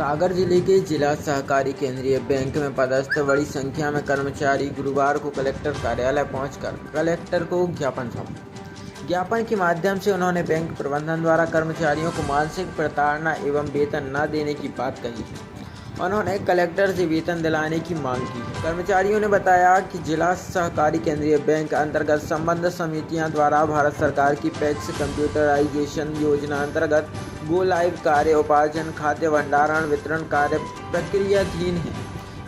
सागर जिले के जिला सहकारी केंद्रीय बैंक में पदस्थ बड़ी संख्या में कर्मचारी गुरुवार को कलेक्टर कार्यालय पहुंचकर कलेक्टर को ज्ञापन सौंपा। ज्ञापन के माध्यम से उन्होंने बैंक प्रबंधन द्वारा कर्मचारियों को मानसिक प्रताड़ना एवं वेतन न देने की बात कही। उन्होंने कलेक्टर से वेतन दिलाने की मांग की। कर्मचारियों ने बताया कि जिला सहकारी केंद्रीय बैंक अंतर्गत संबद्ध समितियां द्वारा भारत सरकार की पैक्स कंप्यूटराइजेशन योजना अंतर्गत गो लाइव कार्य उपार्जन खाद्य भंडारण वितरण कार्य प्रक्रियाधीन है,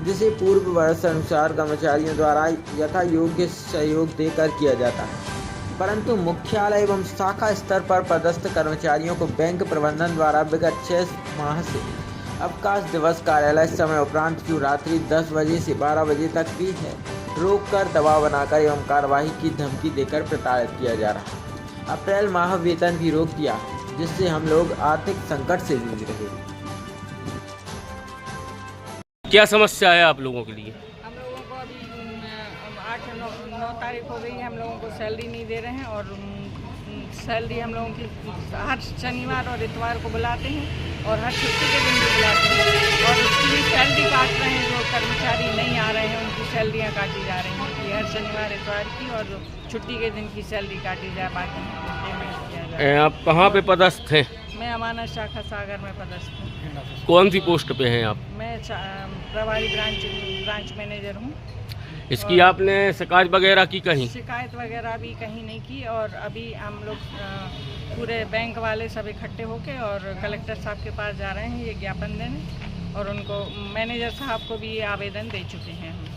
जिसे पूर्व वर्ष अनुसार कर्मचारियों द्वारा यथा योग्य सहयोग देकर किया जाता है, परंतु मुख्यालय एवं शाखा स्तर पर पदस्थ कर्मचारियों को बैंक प्रबंधन द्वारा विगत 6 माह से अवकाश दिवस कार्यालय समय उपरांत की रात्रि 10 बजे से 12 बजे तक भी है रोककर दबाव बनाकर एवं कार्रवाई की धमकी देकर प्रताड़ित किया जा रहा। अप्रैल माह वेतन भी रोक दिया, जिससे हम लोग आर्थिक संकट से जूझ रहे हैं। क्या समस्या है आप लोगों के लिए? हम लोगों को अभी 8-9 तारीख हो गई है, हम लोगों को सैलरी नहीं दे रहे हैं और सैलरी हम लोगों की हर शनिवार और इतवार को बुलाते हैं और हर छुट्टी के दिन भी बुलाते हैं और उसकी सैलरी काट रहे हैं। जो कर्मचारी नहीं आ रहे हैं उनकी सैलरियाँ काटी जा रही हैं कि हर शनिवार इतवार की और छुट्टी के दिन की सैलरी काटी जाए, बाकी पेमेंट किया जाए। आप कहाँ पे पदस्थ हैं? मैं अमानत शाखा सागर में पदस्थ हूँ। कौन सी पोस्ट पे हैं आप? मैं प्रभारी ब्रांच मैनेजर हूँ। इसकी आपने शिकायत वगैरह की कहीं? शिकायत वगैरह भी कहीं नहीं की और अभी हम लोग पूरे बैंक वाले सब इकट्ठे होके और कलेक्टर साहब के पास जा रहे हैं ये ज्ञापन देने और उनको मैनेजर साहब को भी ये आवेदन दे चुके हैं हम।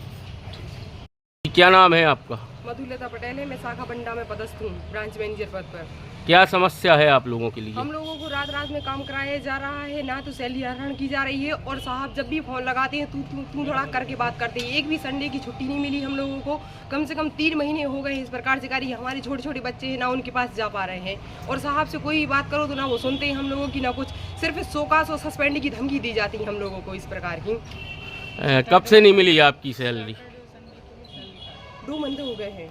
क्या नाम है आपका? मधुलता पटेल है, मैं शाखा बंडा में पदस्थ हूँ, ब्रांच मैनेजर पद पर। क्या समस्या है आप लोगों के लिए? हम लोगों को रात रात में काम कराया जा रहा है, ना तो सैलरी हरण की जा रही है और साहब जब भी फोन लगाते हैं तू थोड़ा करके बात करते हैं। एक भी संडे की छुट्टी नहीं मिली हम लोगों को, कम से कम 3 महीने हो गए इस प्रकार से कार्य। हमारे छोटे छोटे बच्चे हैं, ना उनके पास जा पा रहे हैं और साहब से कोई बात करो तो ना वो सुनते हैं हम लोगों की, ना कुछ, सिर्फ शोकास और सस्पेंड की धमकी दी जाती है हम लोगों को इस प्रकार की। कब से नहीं मिली आपकी सैलरी? 2 महीने हो गए हैं।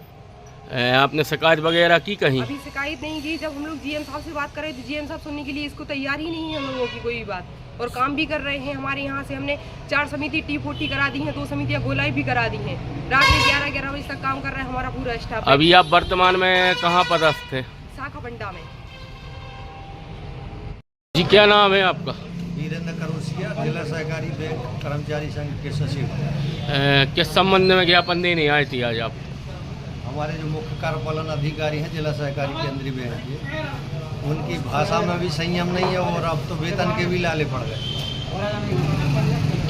आपने शिकायत वगैरह की कहीं? अभी शिकायत नहीं की। जब हम लोग जीएम साहब से बात कर रहे थे, जीएम साहब सुनने के लिए इसको तैयार ही नहीं है हम लोगों की कोई बात और काम भी कर रहे हैं। हमारे यहाँ से हमने 4 समिति T40 करा दी हैं, 2 समितियाँ गोलाई भी करा दी हैं। रात में 11-11 बजे तक काम कर रहा है हमारा पूरा स्टाफ। अभी आप वर्तमान में कहाँ पदस्थ हैं? शाखा बंडा में। जी क्या नाम है आपका? वीरेंद्र करोसिया, जिला सहकारी बैंक कर्मचारी संघ के सचिव। किस संबंध में ज्ञापन देने आए थे आज आप? हमारे जो मुख्य कार्यपालन अधिकारी हैं जिला सहकारी केंद्रीय बैंक के, उनकी भाषा में भी संयम नहीं है और अब तो वेतन के भी लाले पड़ गए।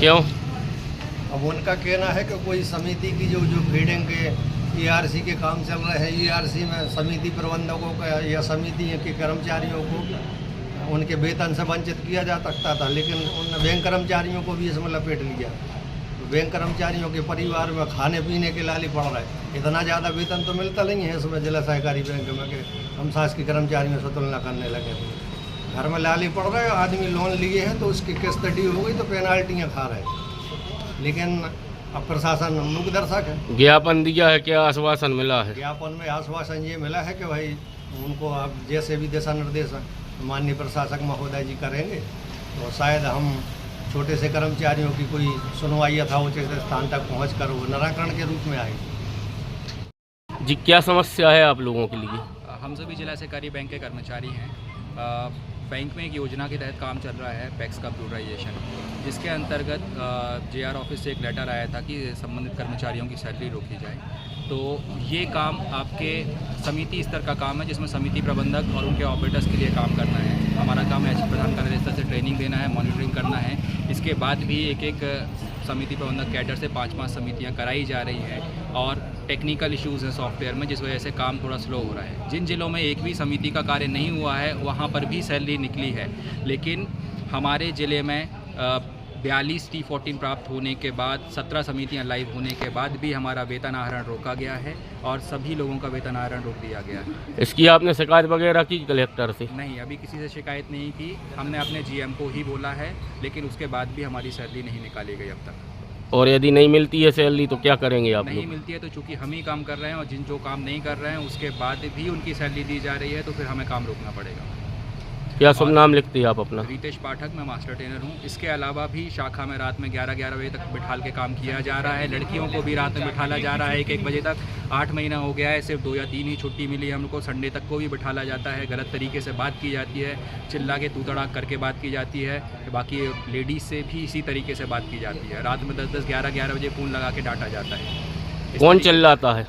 क्यों? अब उनका कहना है कि कोई समिति की जो फीडिंग के ERC के काम चल रहे हैं, ERC में समिति प्रबंधकों का या समिति के कर्मचारियों को उनके वेतन से वंचित किया जा सकता था, लेकिन उन बैंक कर्मचारियों को भी इसमें लपेट लिया। बैंक कर्मचारियों के परिवार में खाने पीने के लाली पड़ रहा है। इतना ज़्यादा वेतन तो मिलता नहीं है इसमें जिला सहकारी बैंक में कि हम शासकीय कर्मचारियों से तुलना करने लगे। घर में लाली पड़ रहा है, आदमी लोन लिए हैं तो उसकी किस्त ड्यू हो गई तो पेनाल्टियाँ खा रहे हैं, लेकिन अब प्रशासन मूक दर्शक है। ज्ञापन दिया है, क्या आश्वासन मिला है? ज्ञापन में आश्वासन ये मिला है कि भाई उनको आप जैसे भी दिशा निर्देश माननीय प्रशासक महोदय जी करेंगे तो शायद हम छोटे से कर्मचारियों की कोई सुनवाई यथाउचित स्थान तक पहुंचकर वो निराकरण के रूप में आएगी। जी क्या समस्या है आप लोगों के लिए? हम सभी जिला सहकारी बैंक के कर्मचारी हैं। बैंक में एक योजना के तहत काम चल रहा है पैक्स कंप्यूटराइजेशन, जिसके अंतर्गत JR ऑफिस से एक लेटर आया था कि संबंधित कर्मचारियों की सैलरी रोकी जाए। तो ये काम आपके समिति स्तर का काम है, जिसमें समिति प्रबंधक और उनके ऑपरेटर्स के लिए काम करना है। हमारा काम है प्रधान कार्यालय स्तर से ट्रेनिंग देना है, मॉनिटरिंग करना है। इसके बाद भी एक समिति प्रबंधक कैडर से 5-5 समितियां कराई जा रही हैं और टेक्निकल इश्यूज़ हैं सॉफ्टवेयर में, जिस वजह से काम थोड़ा स्लो हो रहा है। जिन जिलों में एक भी समिति का कार्य नहीं हुआ है वहाँ पर भी सैलरी निकली है, लेकिन हमारे ज़िले में 42 T14 प्राप्त होने के बाद 17 समितियां लाइव होने के बाद भी हमारा वेतन आहरण रोका गया है और सभी लोगों का वेतन आहरण रोक दिया गया है। इसकी आपने शिकायत वगैरह की कलेक्टर से? नहीं, अभी किसी से शिकायत नहीं की। हमने अपने GM को ही बोला है, लेकिन उसके बाद भी हमारी सैलरी नहीं निकाली गई अब तक। और यदि नहीं मिलती है सैलरी तो क्या करेंगे आप? नहीं मिलती है तो चूँकि हम ही काम कर रहे हैं और जिन जो काम नहीं कर रहे हैं उसके बाद भी उनकी सैलरी दी जा रही है तो फिर हमें काम रोकना पड़ेगा। क्या शुभ नाम लिखती है आप अपना? रितेश पाठक, मैं मास्टर ट्रेनर हूँ। इसके अलावा भी शाखा में रात में 11-11 बजे तक बिठाल के काम किया जा रहा है। लड़कियों को भी रात में बिठाला जा रहा है 1-1 बजे तक। 8 महीना हो गया है, सिर्फ 2 या 3 ही छुट्टी मिली है हमको। संडे तक को भी बिठाला जाता है, गलत तरीके से बात की जाती है, चिल्ला के तू तड़ाक करके बात की जाती है। बाकी लेडीज़ से भी इसी तरीके से बात की जाती है। रात में 10-10, 11-11 बजे फ़ोन लगा के डांटा जाता है। कौन चिल्लाता है?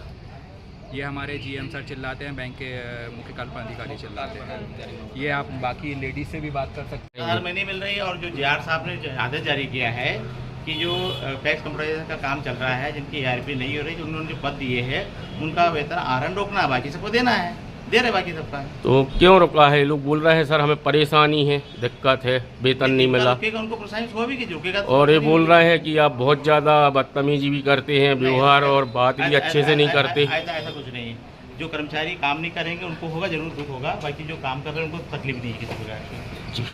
ये हमारे GM सर चिल्लाते हैं, बैंक के मुख्य कार्यपालन अधिकारी चिल्लाते हैं। ये आप बाकी लेडीज से भी बात कर सकते हैं। हर महीने मिल रही है। और जो JR साहब ने जो आदेश जारी किया है कि जो टैक्स कंप्यूटराइजेशन का काम चल रहा है, जिनकी ARP नहीं हो रही, जो उन्होंने जो पद दिए हैं उनका वेतन आहरण रोकना है, बाकी सबको देना है, दे रहे बाकी सबका। तो क्यों रुका है? लोग बोल रहे हैं सर हमें परेशानी है, दिक्कत है, वेतन नहीं मिला। रुकेगा, उनको प्रोत्साहित हो भी कि रुकेगा। और ये बोल रहे हैं कि आप बहुत ज़्यादा बदतमीजी भी करते हैं, व्यवहार और बात भी अच्छे से नहीं करते। ऐसा कुछ नहीं है। जो कर्मचारी काम नहीं करेंगे उनको होगा, जरूर दुख होगा। बाकी जो काम कर रहे हैं उनको तकलीफ नहीं है किसी प्रकार की।